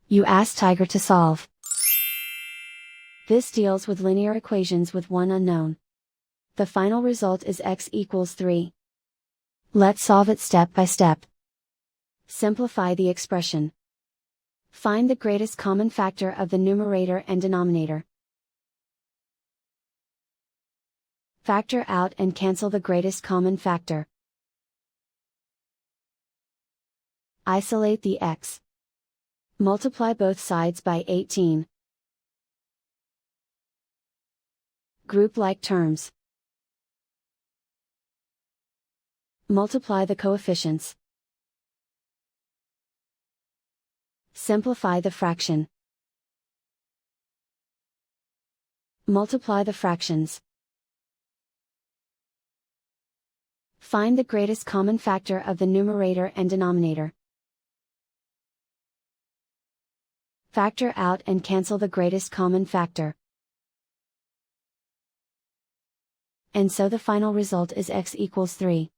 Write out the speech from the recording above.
You ask Tiger to solve. This deals with linear equations with one unknown. The final result is x equals 3. Let's solve it step by step. Simplify the expression. Find the greatest common factor of the numerator and denominator. Factor out and cancel the greatest common factor. Isolate the x. Multiply both sides by 18. Group like terms. Multiply the coefficients. Simplify the fraction. Multiply the fractions. Find the greatest common factor of the numerator and denominator. Factor out and cancel the greatest common factor. And so the final result is x equals 3.